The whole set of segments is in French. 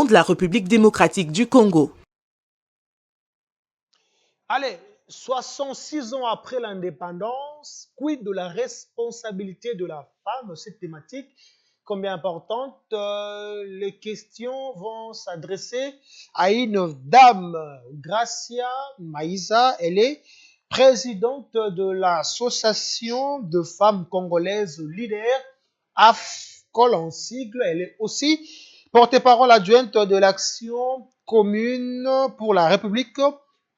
de la République démocratique du Congo. Allez, 66 ans après l'indépendance, quid de la responsabilité de la femme? Cette thématique, combien importante, les questions vont s'adresser à une dame, Gracia Maïza. Elle est présidente de l'association de femmes congolaises leaders, AFCOL en sigle. Elle est aussi porte-parole adjointe de l'action commune pour la République,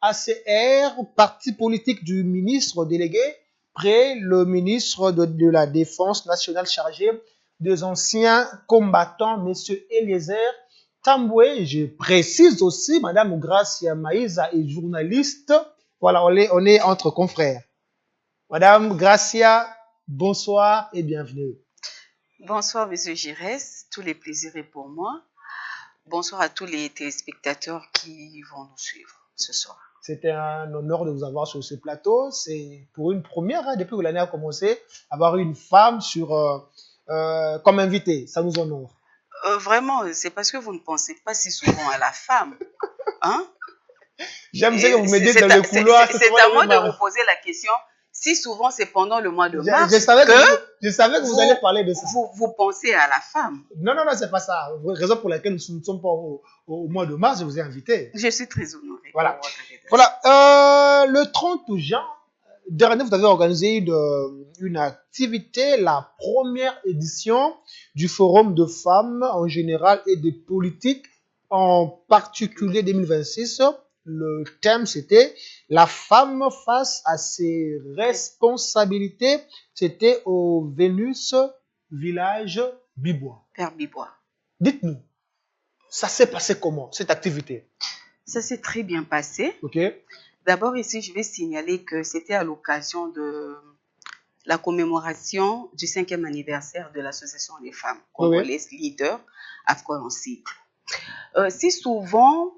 ACR, parti politique du ministre délégué, près le ministre de la Défense nationale chargé des anciens combattants, M. Eliezer Tamboué. Je précise aussi, Mme Gracia Maïza est journaliste. Voilà, on est entre confrères. Madame Gracia, bonsoir et bienvenue. Bonsoir, M. Giresse. Tous les plaisirs est pour moi. Bonsoir à tous les téléspectateurs qui vont nous suivre ce soir. C'était un honneur de vous avoir sur ce plateau. C'est pour une première, hein, depuis que l'année a commencé, avoir une femme comme invitée. Ça nous honore. Vraiment, c'est parce que vous ne pensez pas si souvent à la femme. Hein? J'aime ça que vous me dites dans le couloir. C'est à moi de vous poser la question. Si souvent, c'est pendant le mois de mars je savais que vous allez parler de ça. Vous pensez à la femme. Non, c'est pas ça. Raison pour laquelle nous ne sommes pas au mois de mars, je vous ai invité. Je suis très honorée. Voilà. Le 30 juin dernier, vous avez organisé une activité, la première édition du Forum de femmes en général et de politique en particulier 2026. Le thème, c'était la femme face à ses responsabilités. C'était au Vénus Village Bibois. Père Bibois. Dites-nous, ça s'est passé comment, cette activité? Ça s'est très bien passé. Ok. D'abord, ici, je vais signaler que c'était à l'occasion de la commémoration du 5e anniversaire de l'Association des femmes congolaises leaders, AFCOL en cycle. Si souvent,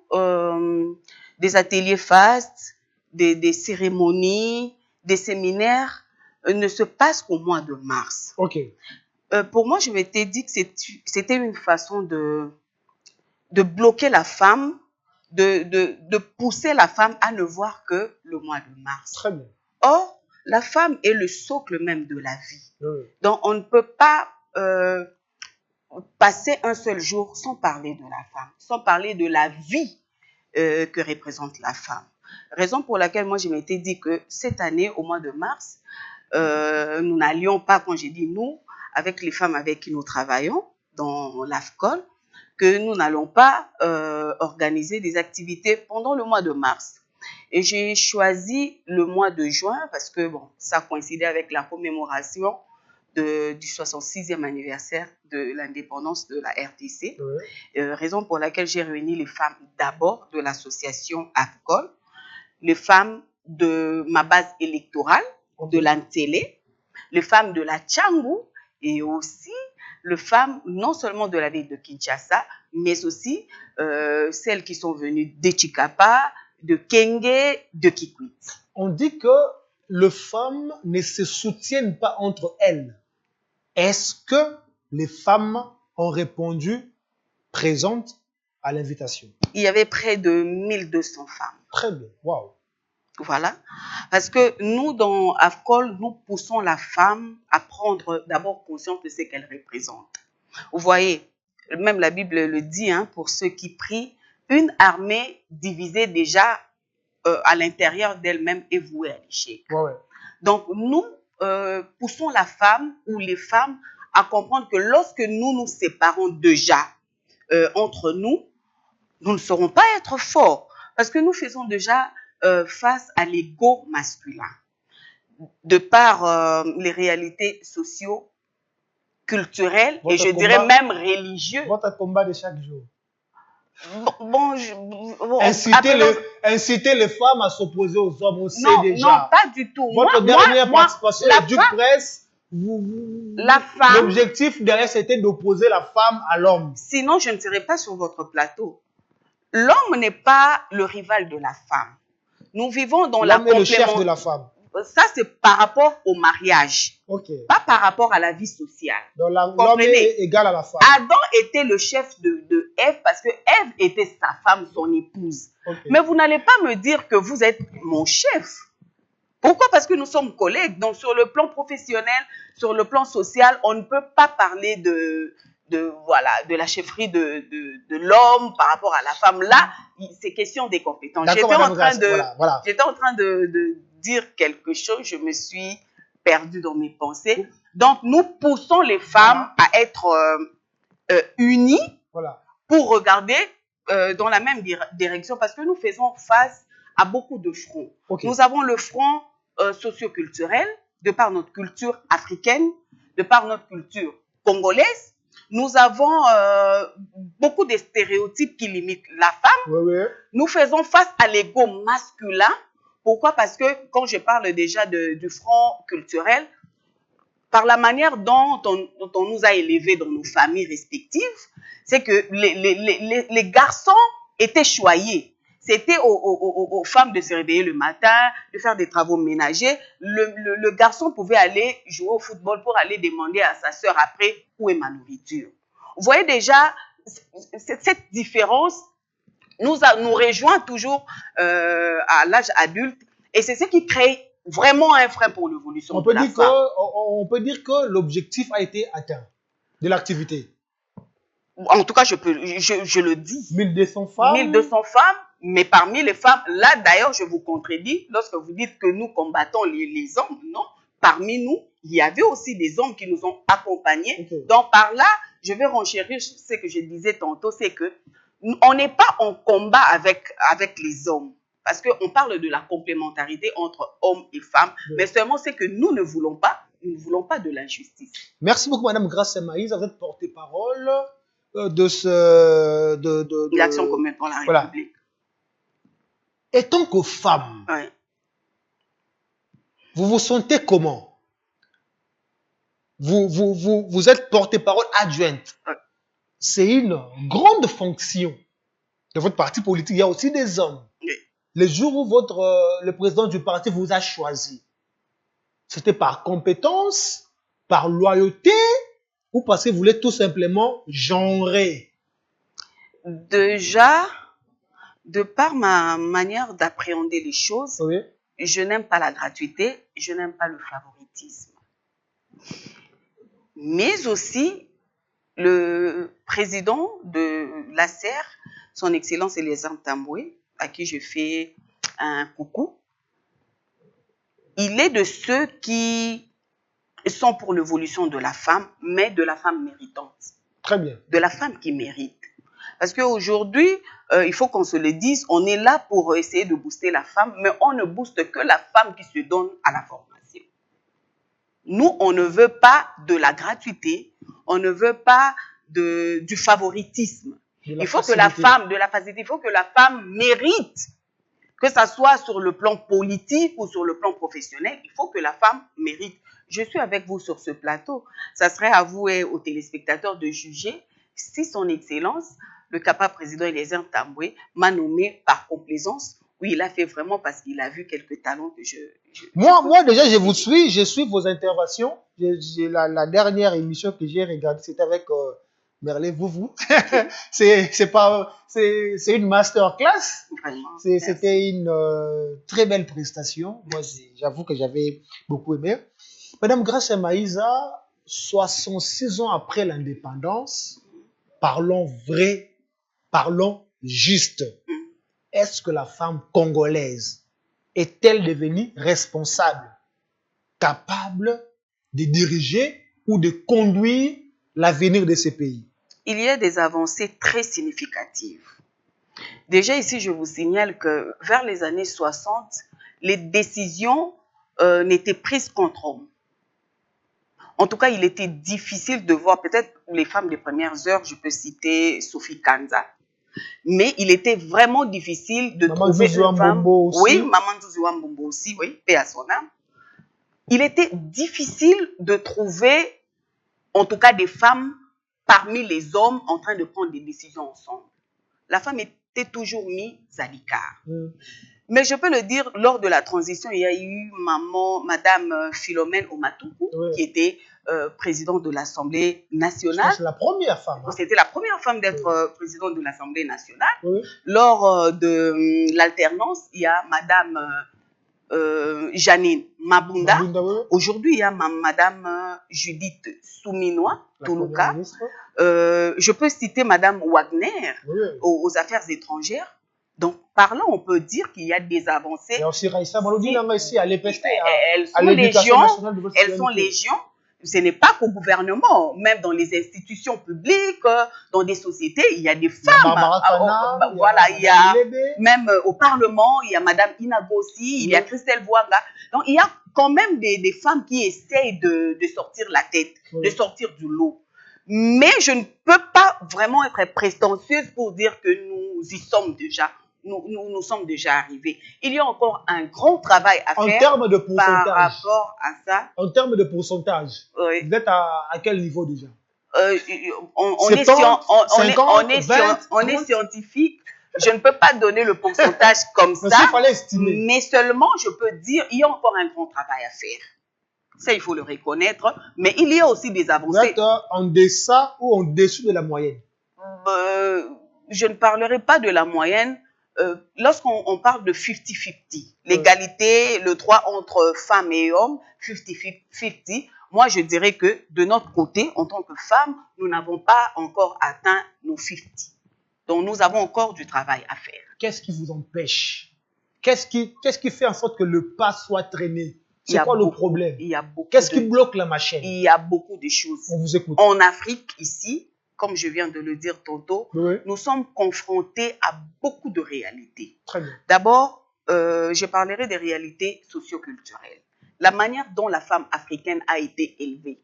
des ateliers fastes, des cérémonies, des séminaires ne se passent qu'au mois de mars. Ok. Pour moi, je m'étais dit que c'était une façon de bloquer la femme, de pousser la femme à ne voir que le mois de mars. Très bien. Or, la femme est le socle même de la vie. Oui. Donc, on ne peut pas passer un seul jour sans parler de la femme, sans parler de la vie que représente la femme. Raison pour laquelle moi, je m'étais dit que cette année, au mois de mars, nous n'allions pas, quand j'ai dit nous, avec les femmes avec qui nous travaillons dans l'AFCOL, que nous n'allons pas organiser des activités pendant le mois de mars. Et j'ai choisi le mois de juin parce que bon, ça coïncidait avec la commémoration du 66e anniversaire de l'indépendance de la RDC. Oui. Raison pour laquelle j'ai réuni les femmes d'abord de l'association AFCOL, les femmes de ma base électorale, de l'Antélé, les femmes de la Tchangou et aussi les femmes non seulement de la ville de Kinshasa, mais aussi celles qui sont venues de Chikapa, de Kenge, de Kikwit. On dit que les femmes ne se soutiennent pas entre elles. Est-ce que les femmes ont répondu présentes à l'invitation? Il y avait près de 1200 femmes. Très bien, waouh. Voilà, parce que nous, dans AFCOL, nous poussons la femme à prendre d'abord conscience de ce qu'elle représente. Vous voyez, même la Bible le dit, hein, pour ceux qui prient, une armée divisée déjà à l'intérieur d'elle-même est vouée à l'échec. Ouais. Donc, nous poussons la femme ou les femmes à comprendre que lorsque nous nous séparons déjà entre nous, nous ne saurons pas être forts parce que nous faisons déjà face à l'ego masculin, de par les réalités socio-culturelles et je dirais même religieuses. Votre combat de chaque jour. Inciter les femmes à s'opposer aux hommes aussi déjà. Non, pas du tout. Votre dernière participation à du presse, l'objectif derrière c'était d'opposer la femme à l'homme. Sinon, je ne serais pas sur votre plateau. L'homme n'est pas le rival de la femme. Nous vivons dans la complémentarité. L'homme est le chef de la femme. Ça, c'est par rapport au mariage, Ok. pas par rapport à la vie sociale. Donc l'homme Comprenez? est égal à la femme. Adam était le chef de Ève parce que Ève était sa femme, son épouse. Ok. Mais vous n'allez pas me dire que vous êtes mon chef. Pourquoi? Parce que nous sommes collègues. Donc, sur le plan professionnel, sur le plan social, on ne peut pas parler de la chefferie de l'homme par rapport à la femme. Là, c'est question des compétences. J'étais en train de dire quelque chose, je me suis perdue dans mes pensées. Donc, nous poussons les femmes à être unies pour regarder dans la même direction parce que nous faisons face à beaucoup de fronts. Okay. Nous avons le front socioculturel, de par notre culture africaine, de par notre culture congolaise. Nous avons beaucoup de stéréotypes qui limitent la femme. Oui, oui. Nous faisons face à l'ego masculin. Pourquoi? Parce que quand je parle déjà du front culturel, par la manière dont on nous a élevés dans nos familles respectives, c'est que les garçons étaient choyés. C'était aux femmes de se réveiller le matin, de faire des travaux ménagers. Le garçon pouvait aller jouer au football pour aller demander à sa sœur après où est ma nourriture. Vous voyez déjà, cette différence nous rejoint toujours à l'âge adulte et c'est ce qui crée vraiment un frein pour l'évolution de la femme. On peut dire que l'objectif a été atteint de l'activité. En tout cas, je le dis. 1200 femmes. 1200 femmes, mais parmi les femmes, là d'ailleurs, je vous contredis, lorsque vous dites que nous combattons les hommes, non. Parmi nous, il y avait aussi des hommes qui nous ont accompagnés. Okay. Donc par là, je vais renchérir ce que je disais tantôt, c'est que on n'est pas en combat avec les hommes. Parce qu'on parle de la complémentarité entre hommes et femmes, oui. Mais seulement c'est que nous ne voulons pas de l'injustice. Merci beaucoup, Madame Gracia Maïs. Vous êtes porte-parole de l'action commune pour la République. Et tant que femme, oui. Vous vous sentez comment? Vous êtes porte-parole adjointe. Oui. C'est une grande fonction de votre parti politique. Il y a aussi des hommes. Oui. Le jour où le président du parti vous a choisi, c'était par compétence, par loyauté ou parce que vous voulez tout simplement genrer? Déjà, de par ma manière d'appréhender les choses, oui. Je n'aime pas la gratuité, je n'aime pas le favoritisme. Mais aussi, le président de l'ACER, son Excellence Eliezer Tamboué, à qui je fais un coucou, il est de ceux qui sont pour l'évolution de la femme, mais de la femme méritante. Très bien. De la femme qui mérite. Parce qu'aujourd'hui, il faut qu'on se le dise, on est là pour essayer de booster la femme, mais on ne booste que la femme qui se donne à la formation. Nous, on ne veut pas de la gratuité, on ne veut pas du favoritisme. Il faut que la femme, de la facilité, il faut que la femme mérite, que ça soit sur le plan politique ou sur le plan professionnel, il faut que la femme mérite. Je suis avec vous sur ce plateau. Ça serait à vous et aux téléspectateurs de juger si son Excellence, le capable président Eliezer Tamboué, m'a nommé par complaisance ou il a fait vraiment parce qu'il a vu quelques talents que Moi déjà, je vous suis, je suis vos interventions. La dernière émission que j'ai regardée, c'était avec Merlé Vouvou. C'est une masterclass. C'était une très belle prestation. Moi, j'avoue que j'avais beaucoup aimé. Madame Gracia Maïsa, 66 ans après l'indépendance, parlons vrai, parlons juste. Est-ce que la femme congolaise est-elle devenue responsable, capable de diriger ou de conduire l'avenir de ce pays? Il y a des avancées très significatives. Déjà ici, je vous signale que vers les années 60, les décisions n'étaient prises contre hommes. En tout cas, il était difficile de voir, peut-être les femmes des premières heures, je peux citer Sophie Kanza, mais il était vraiment difficile de trouver une femme. Oui, Maman Zouzoua Mbombo aussi, oui, paix à son âme. Il était difficile de trouver, en tout cas, des femmes parmi les hommes en train de prendre des décisions ensemble. La femme était toujours mise à l'écart. Mais je peux le dire, lors de la transition, il y a eu Madame Philomène Omatoukou, Oui. qui était présidente de l'Assemblée Je pense nationale. que c'est la première femme. Hein. C'était la première femme d'être présidente de l'Assemblée nationale. Oui. Lors de l'alternance, il y a Madame Janine Mabunda. Mabunda, oui. Aujourd'hui, il y a Madame Judith Souminois, La Toulouka. première ministre. Je peux citer Madame Wagner Oui. aux affaires étrangères. Donc, par là, on peut dire qu'il y a des avancées. Et aussi Raïssa Maloudi, là, ici, à l'EPST, Elles à sont l'éducation légion. nationale de votre Elles sont citoyenneté. légion. Ce n'est pas qu'au gouvernement, même dans les institutions publiques, dans des sociétés, il y a des femmes. Il y a Barbara Kana, Voilà, il y a Madame Lébé. même au Parlement, il y a Madame Inago aussi, il y a Oui. Christelle Voanga. Donc, il y a quand même des femmes qui essayent de sortir la tête, Oui. de sortir du lot. Mais je ne peux pas vraiment être prétentieuse pour dire que nous y sommes déjà. Nous sommes déjà arrivés. Il y a encore un grand travail à En faire termes de par pourcentage. rapport à ça. En termes de pourcentage, Oui. vous êtes à quel niveau déjà? On 70, est 50, 20, scientifique. Je ne peux pas donner le pourcentage comme Mais ça, s'il fallait estimer. mais seulement je peux dire il y a encore un grand travail à faire. Ça, il faut le reconnaître. Mais il y a aussi des Vous avancées. êtes en deçà ou en dessous de la moyenne? Je ne parlerai pas de la moyenne. Lorsqu'on parle de 50-50, l'égalité, le droit entre femmes et hommes, 50-50, moi je dirais que de notre côté, en tant que femmes, nous n'avons pas encore atteint nos 50. Donc nous avons encore du travail à faire. Qu'est-ce qui vous empêche? Qu'est-ce qui fait en sorte que le pas soit traîné? Il y C'est a quoi le beaucoup- problème? Il y a beaucoup Qu'est-ce de- qui bloque la machine? il y a beaucoup de choses. On vous écoute. En Afrique, ici, comme je viens de le dire tantôt, Oui, nous sommes confrontés à beaucoup de réalités. très bien. D'abord, je parlerai des réalités socioculturelles. La manière dont la femme africaine a été élevée.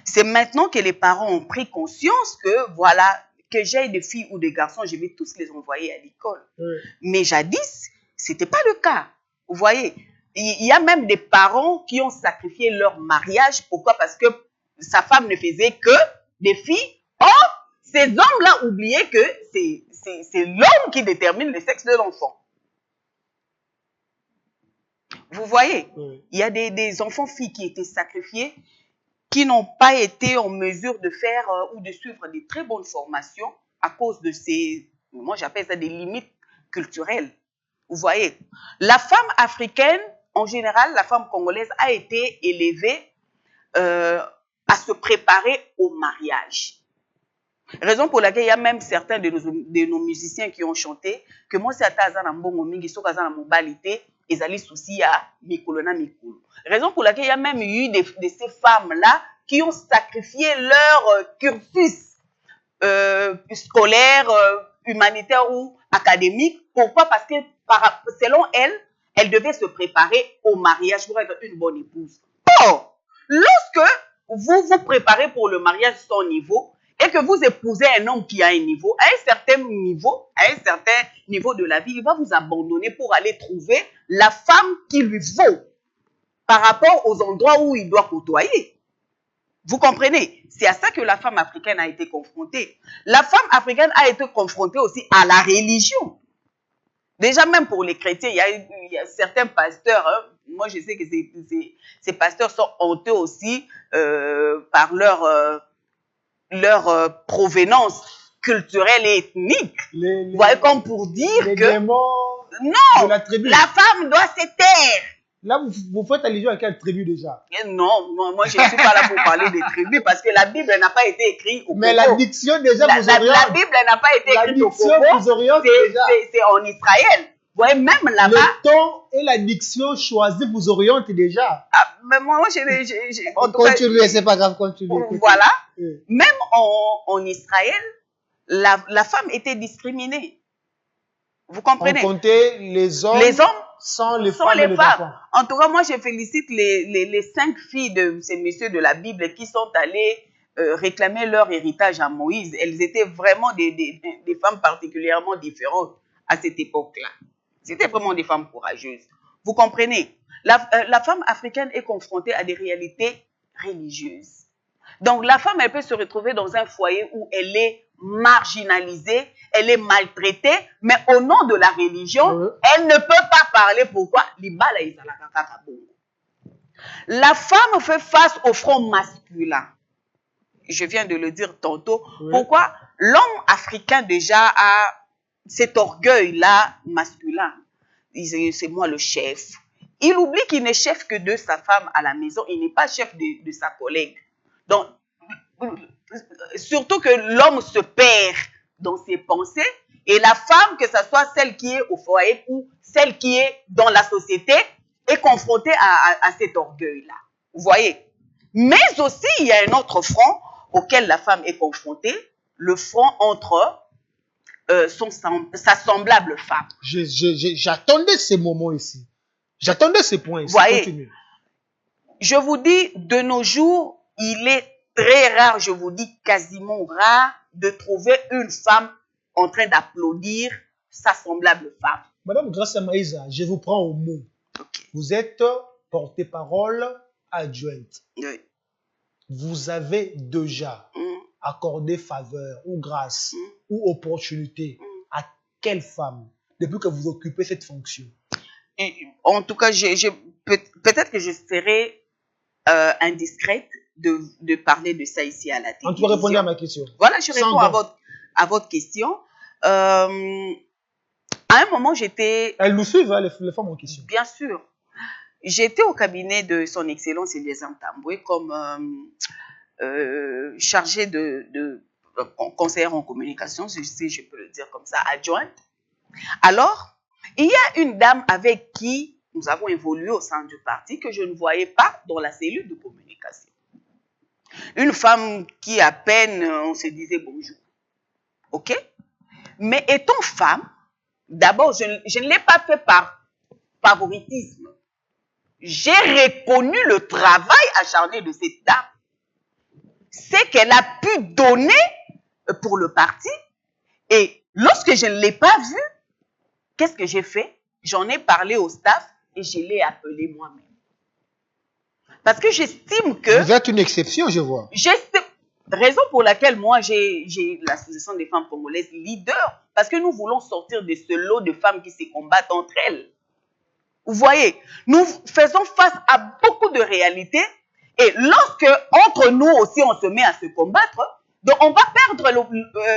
C'est maintenant que les parents ont pris conscience que, voilà, que j'aie des filles ou des garçons, je vais tous les envoyer à l'école. Oui. Mais jadis, ce n'était pas le cas. Vous voyez, il y a même des parents qui ont sacrifié leur mariage. Pourquoi? Parce que sa femme ne faisait que des filles. Or, ces hommes-là oubliaient que c'est l'homme qui détermine le sexe de l'enfant. Vous voyez, Oui. il y a des enfants-filles qui étaient sacrifiés, qui n'ont pas été en mesure de faire ou de suivre des très bonnes formations à cause de ces, moi j'appelle ça des limites culturelles. Vous voyez, la femme africaine, en général, la femme congolaise a été élevée à se préparer au mariage. Raison pour laquelle il y a même certains de nos musiciens qui ont chanté que moi c'est à na mbongo mingi soka za na mobalité ezali souci à mikolo na mikolo. Raison pour laquelle il y a même eu de ces femmes là qui ont sacrifié leur cursus scolaire, humanitaire ou académique. Pourquoi? Parce que selon elles devaient se préparer au mariage pour être une bonne épouse. Or, lorsque vous vous préparez pour le mariage sans niveau et que vous épousez un homme qui a un niveau, à un certain niveau de la vie, il va vous abandonner pour aller trouver la femme qui lui vaut par rapport aux endroits où il doit côtoyer. Vous comprenez? C'est à ça que la femme africaine a été confrontée. La femme africaine a été confrontée aussi à la religion. Déjà, même pour les chrétiens, il y a certains pasteurs, hein, moi je sais que ces pasteurs sont honteux aussi par leur provenance culturelle et ethnique. Vous voyez, comme pour dire les que démons non, de la tribu. la femme doit se taire. Là, vous faites allusion à quelle tribu déjà? Non, moi je ne suis pas là pour parler des tribus parce que la Bible n'a pas été écrite au Congo. Mais la diction déjà vous La oriente. Bible n'a pas été La écrite au diction Congo. vous oriente déjà. C'est en Israël. Vous voyez, même là-bas. Le ton et la diction choisie vous orientent déjà. Ah, mais moi, en tout cas, Continuez, c'est pas grave, continuez. voilà. Oui. Même en Israël, la femme était discriminée. Vous On comprenez? comptait les hommes sans les sans femmes les et les femmes. enfants. En tout cas, moi, je félicite les 5 filles de ces messieurs de la Bible qui sont allées réclamer leur héritage à Moïse. Elles étaient vraiment des femmes particulièrement différentes à cette époque-là. C'était vraiment des femmes courageuses. Vous comprenez? La femme africaine est confrontée à des réalités religieuses. Donc, la femme, elle peut se retrouver dans un foyer où elle est marginalisée, elle est maltraitée, mais au nom de la religion, Oui. elle ne peut pas parler. Pourquoi? La femme fait face au front masculin. Je viens de le dire tantôt. Oui. Pourquoi? L'homme africain déjà a cet orgueil-là masculin. C'est moi le chef. Il oublie qu'il n'est chef que de sa femme à la maison. Il n'est pas chef de sa collègue. Donc, surtout que l'homme se perd dans ses pensées et la femme, que ce soit celle qui est au foyer ou celle qui est dans la société, est confrontée à cet orgueil-là. Vous voyez? Mais aussi, il y a un autre front auquel la femme est confrontée, le front entre sa semblable femme. J'attendais ces moments ici. J'attendais ces points ici. Voyez, continue. je vous dis, de nos jours, il est très rare, je vous dis quasiment rare, de trouver une femme en train d'applaudir sa semblable femme. Madame Gracia Maïza, je vous prends au mot. Okay. Vous êtes porte-parole adjointe. Oui. Vous avez déjà accordé faveur ou grâce ou opportunité à quelle femme depuis que vous occupez cette fonction? Et, en tout cas, peut-être que je serai indiscrète de parler de ça ici à la télévision. En tout cas, répondez à ma question. Voilà, je réponds à votre question. À un moment, j'étais... Elles nous suivent, hein, les femmes en question. Bien sûr. J'étais au cabinet de son Excellence Eliezer Tamboué comme chargée de conseillère en communication, si je peux le dire comme ça, adjointe. Alors, il y a une dame avec qui nous avons évolué au sein du parti que je ne voyais pas dans la cellule de communication. Une femme qui, à peine, on se disait bonjour. OK? Mais étant femme, d'abord, je ne l'ai pas fait par favoritisme. J'ai reconnu le travail acharné de cette dame. C'est qu'elle a pu donner pour le parti. Et lorsque je ne l'ai pas vue, qu'est-ce que j'ai fait? J'en ai parlé au staff et je l'ai appelé moi-même. Parce que j'estime que... Vous êtes une exception, je vois. Raison pour laquelle moi, j'ai l'association des femmes congolaises leader. Parce que nous voulons sortir de ce lot de femmes qui se combattent entre elles. Vous voyez, nous faisons face à beaucoup de réalités. Et lorsque, entre nous aussi, on se met à se combattre, donc on va perdre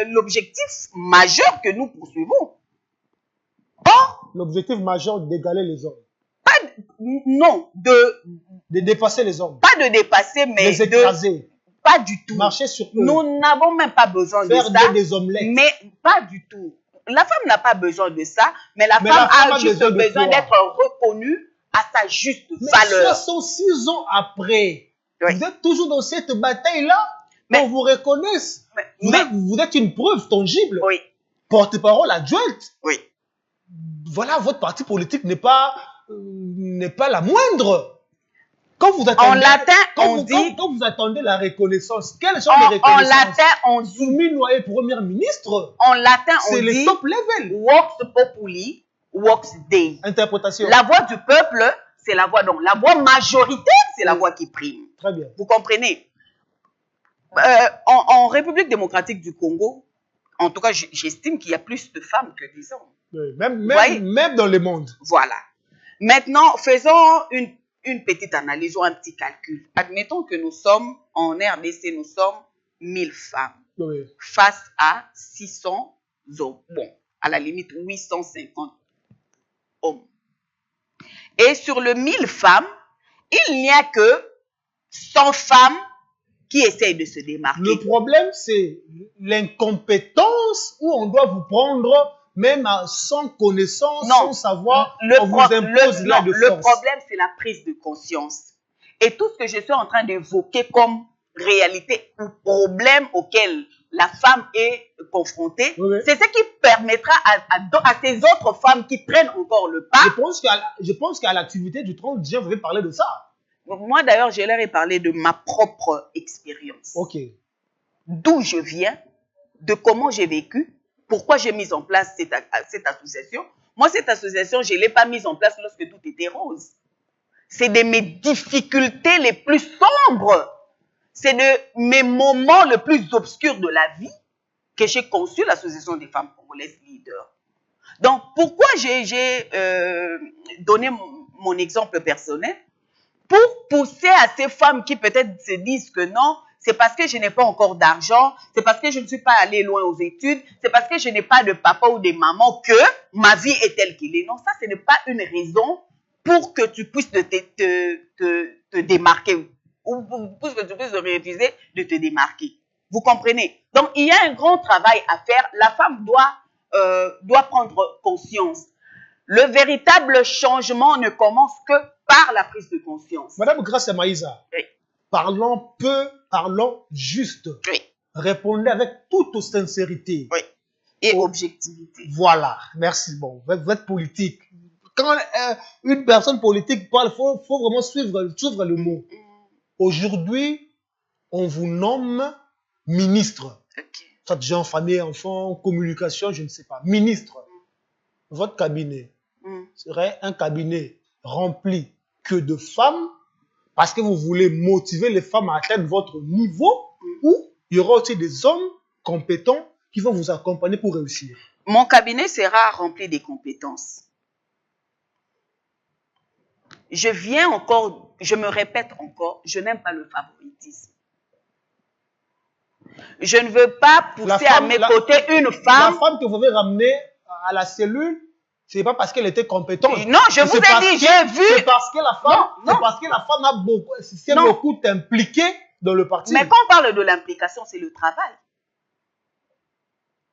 l'objectif majeur que nous poursuivons. Or, l'objectif majeur d'égaler les hommes. Non, de dépasser les hommes. Pas de dépasser, mais les écraser. Pas du tout. Marcher sur eux. Nous n'avons même pas besoin de ça. Faire des omelettes. Mais pas du tout. La femme n'a pas besoin de ça, mais la femme a juste besoin d'être reconnue à sa juste valeur. 66 ans après, oui. Vous êtes toujours dans cette bataille-là, qu'on vous reconnaisse. Vous êtes une preuve tangible. Oui. Porte-parole adjointe. Oui. Voilà, votre parti politique n'est pas la moindre. Quand vous attendez, en latin, on dit... Quand vous attendez la reconnaissance, quel genre de reconnaissance? En latin, on dit... Soumis-noyé première ministre. En latin, on dit... C'est le top level. Vox populi, vox dei. Interprétation. La voix du peuple, c'est la voix... Donc, la voix majoritaire, c'est la voix qui prime. Très bien. Vous comprenez? En République démocratique du Congo, en tout cas, j'estime qu'il y a plus de femmes que des hommes. Oui, même dans le monde. Voilà. Maintenant, faisons une petite analyse ou un petit calcul. Admettons que nous sommes, en RDC, nous sommes 1000 femmes. Oui. Face à 600 hommes. Bon, à la limite, 850 hommes. Et sur le 1000 femmes, il n'y a que 100 femmes qui essayent de se démarquer. Le problème, c'est l'incompétence où on doit vous prendre même sans connaissance, sans savoir, on vous impose là de force. Le problème, c'est la prise de conscience. Et tout ce que je suis en train d'évoquer comme réalité ou problème auquel la femme est confrontée, oui. C'est ce qui permettra à ces autres femmes qui prennent encore le pas. Je pense qu'à l'activité du 30 juin, vous allez parler de ça. Moi, d'ailleurs, je leur ai parlé de ma propre expérience. Ok. D'où je viens, de comment j'ai vécu, pourquoi j'ai mis en place cette association. Moi, cette association, je ne l'ai pas mise en place lorsque tout était rose. C'est de mes difficultés les plus sombres. C'est de mes moments les plus obscurs de la vie que j'ai conçu l'Association des femmes congolaises leaders. Donc, pourquoi j'ai donné mon exemple personnel? Pour pousser à ces femmes qui peut-être se disent que non, c'est parce que je n'ai pas encore d'argent, c'est parce que je ne suis pas allée loin aux études, c'est parce que je n'ai pas de papa ou de maman que ma vie est telle qu'il est. Non, ça, ce n'est pas une raison pour que tu puisses te démarquer ou pour que tu puisses refuser de te démarquer. Vous comprenez? Donc, il y a un grand travail à faire. La femme doit prendre conscience. Le véritable changement ne commence que par la prise de conscience. Madame Gracia Maïza, Oui. parlons peu, parlons juste. Oui. Répondez avec toute sincérité. Oui. Et objectivité. Voilà, merci. Bon, vous êtes politique. Quand une personne politique parle, il faut vraiment suivre le mot. Aujourd'hui, on vous nomme ministre. Okay. Soit gens, famille, enfants, communication, je ne sais pas. Ministre. Votre cabinet serait un cabinet rempli que de femmes parce que vous voulez motiver les femmes à atteindre votre niveau ou il y aura aussi des hommes compétents qui vont vous accompagner pour réussir. Mon cabinet sera rempli des compétences. Je me répète encore, je n'aime pas le favoritisme. Je ne veux pas pousser à mes côtés une femme. La femme que vous avez ramenée à la cellule, ce n'est pas parce qu'elle était compétente. Non, je vous ai dit, j'ai vu. C'est parce que la femme s'est beaucoup impliquée dans le parti. Mais quand on parle de l'implication, c'est le travail.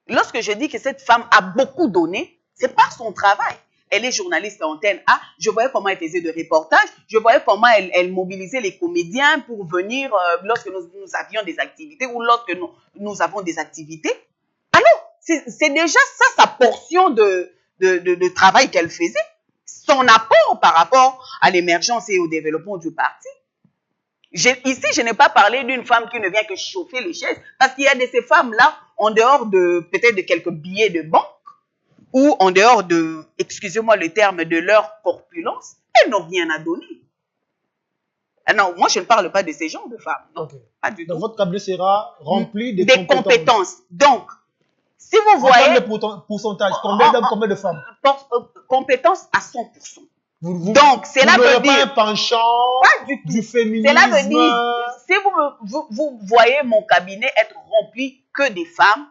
Lorsque je dis que cette femme a beaucoup donné, c'est par son travail. Elle est journaliste à Antenne A. Je voyais comment elle faisait de reportages. Je voyais comment elle mobilisait les comédiens pour venir lorsque nous avions des activités ou lorsque nous avons des activités. Alors, c'est déjà ça sa portion de travail qu'elle faisait. Son apport par rapport à l'émergence et au développement du parti. Ici, je n'ai pas parlé d'une femme qui ne vient que chauffer les chaises. Parce qu'il y a de ces femmes-là, en dehors peut-être de quelques billets de banque, ou en dehors de, excusez-moi le terme, de leur corpulence, elles n'ont rien à donner. Ah non, moi je ne parle pas de ces genres de femmes. Non, okay. Pas du Donc tout. votre cabinet sera rempli de compétences. Donc, si vous voyez... le pourcentage, combien d'hommes, combien de femmes? Compétences à 100%. Donc, cela veut dire... pas un penchant du féminisme. Cela veut dire, si vous voyez mon cabinet être rempli que des femmes,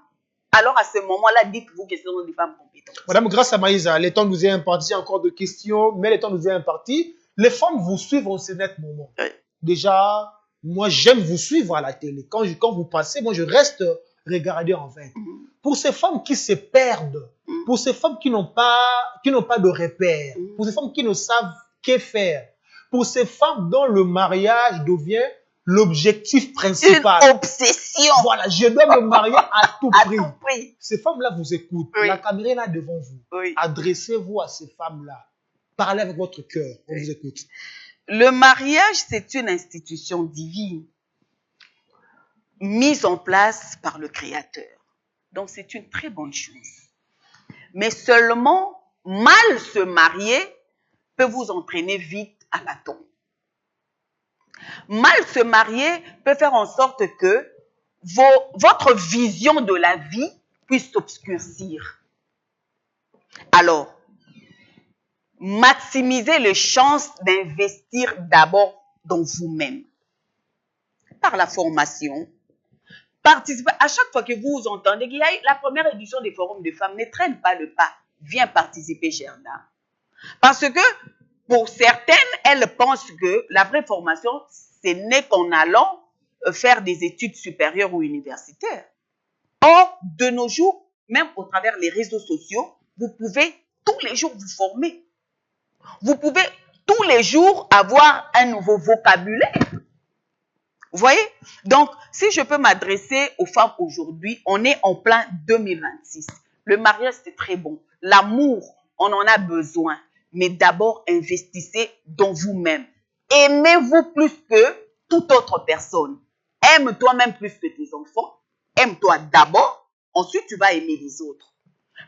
alors à ce moment-là, dites-vous que ce sont des femmes compétentes. Madame Gracia Maïza, le temps nous est imparti, encore de questions, mais le temps nous est imparti. Les femmes vous suivent au net moment. Oui. Déjà, moi, j'aime vous suivre à la télé. Quand vous passez, moi, je reste regarder en fait. Pour ces femmes qui se perdent, pour ces femmes qui n'ont pas de repères, pour ces femmes qui ne savent que faire, pour ces femmes dont le mariage devient l'objectif principal. Une obsession. Voilà, je dois me marier à tout prix. À tout prix. Ces femmes-là vous écoutent. Oui. La caméra est là devant vous. Oui. Adressez-vous à ces femmes-là. Parlez avec votre cœur. On vous écoute. Le mariage, c'est une institution divine mise en place par le Créateur. Donc, c'est une très bonne chose. Mais seulement, mal se marier peut vous entraîner vite à la tombe. Mal se marier peut faire en sorte que votre vision de la vie puisse s'obscurcir. Alors, maximisez les chances d'investir d'abord dans vous-même. Par la formation, participez. À chaque fois que vous entendez qu'il y a la première édition des forums de femmes, ne traîne pas le pas. Viens participer, chère dame. Parce que pour certaines, elles pensent que la vraie formation, ce n'est qu'en allant faire des études supérieures ou universitaires. Or, de nos jours, même au travers des réseaux sociaux, vous pouvez tous les jours vous former. Vous pouvez tous les jours avoir un nouveau vocabulaire. Vous voyez? Donc, si je peux m'adresser aux femmes aujourd'hui, on est en plein 2026. Le mariage, c'est très bon. L'amour, on en a besoin. Mais d'abord, investissez dans vous-même. Aimez-vous plus que toute autre personne. Aime toi-même plus que tes enfants. Aime-toi d'abord. Ensuite, tu vas aimer les autres.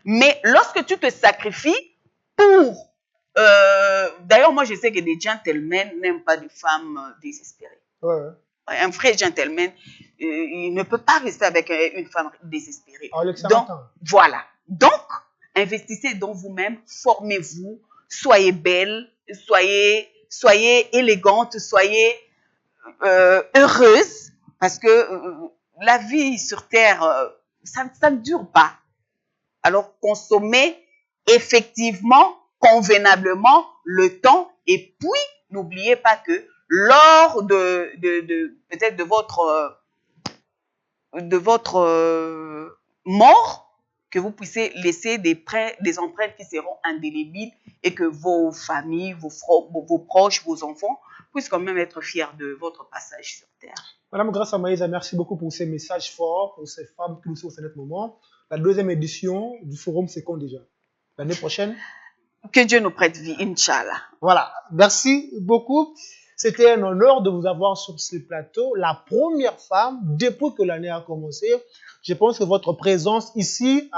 Mais lorsque tu te sacrifies pour... D'ailleurs, moi, je sais que des gentlemen n'aiment pas des femmes désespérées. Ouais. Un vrai gentleman, il ne peut pas rester avec une femme désespérée. Donc, voilà. Donc, investissez dans vous-même, formez-vous, soyez belle, soyez élégante, soyez heureuse, parce que la vie sur Terre, ça ne dure pas. Alors, consommez effectivement, convenablement le temps, et puis, n'oubliez pas que lors peut-être de votre mort, que vous puissiez laisser des empreintes qui seront indélébiles et que vos familles, vos proches, vos enfants puissent quand même être fiers de votre passage sur Terre. Madame Graça Maïza, merci beaucoup pour ces messages forts, pour ces femmes qui nous sont en ce moment. La deuxième édition du forum, c'est quand déjà? L'année prochaine? Que Dieu nous prête vie, Inch'Allah. Voilà, merci beaucoup. C'était un honneur de vous avoir sur ce plateau. La première femme, depuis que l'année a commencé, je pense que votre présence ici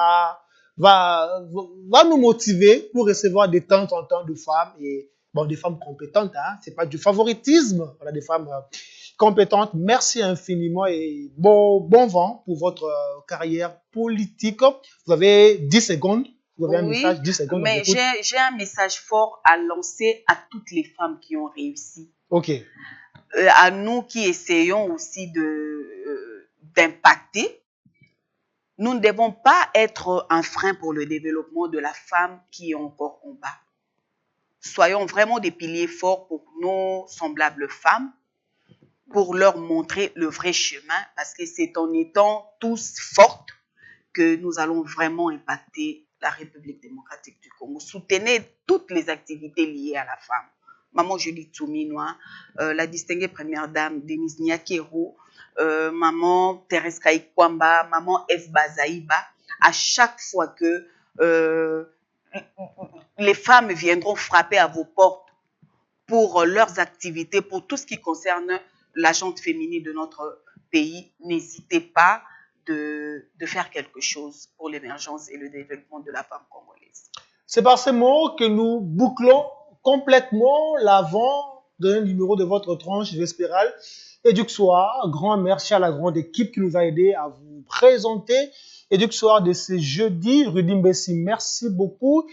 va nous motiver pour recevoir de temps en temps de femmes, et bon, des femmes compétentes. Hein. Ce n'est pas du favoritisme, voilà, des femmes compétentes. Merci infiniment et bon vent pour votre carrière politique. Vous avez 10 secondes. Vous avez un message, 10 secondes. Mais j'ai un message fort à lancer à toutes les femmes qui ont réussi. OK. À nous qui essayons aussi d'impacter. Nous ne devons pas être un frein pour le développement de la femme qui est encore en bas. Soyons vraiment des piliers forts pour nos semblables femmes, pour leur montrer le vrai chemin, parce que c'est en étant tous fortes que nous allons vraiment impacter la République démocratique du Congo. Soutenez toutes les activités liées à la femme. Maman Julie Touminois, la distinguée première dame Denise Nyakero, maman Thérèse Kaikwamba, maman F. Bazaïba, à chaque fois que les femmes viendront frapper à vos portes pour leurs activités, pour tout ce qui concerne la gente féminine de notre pays, n'hésitez pas de faire quelque chose pour l'émergence et le développement de la femme congolaise. C'est par ces mots que nous bouclons complètement l'avant d'un numéro de votre tranche vespérale Éduc-Soir. Grand merci à la grande équipe qui nous a aidé à vous présenter Éduc-Soir de ce jeudi. Rudy Mbessi, merci beaucoup.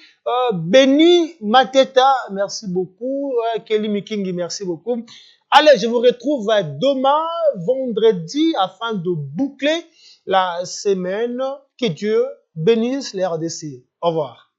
Benny Mateta, merci beaucoup. Kelly Mikingi, merci beaucoup. Allez, je vous retrouve demain, vendredi, afin de boucler la semaine. Que Dieu bénisse les RDC. Au revoir.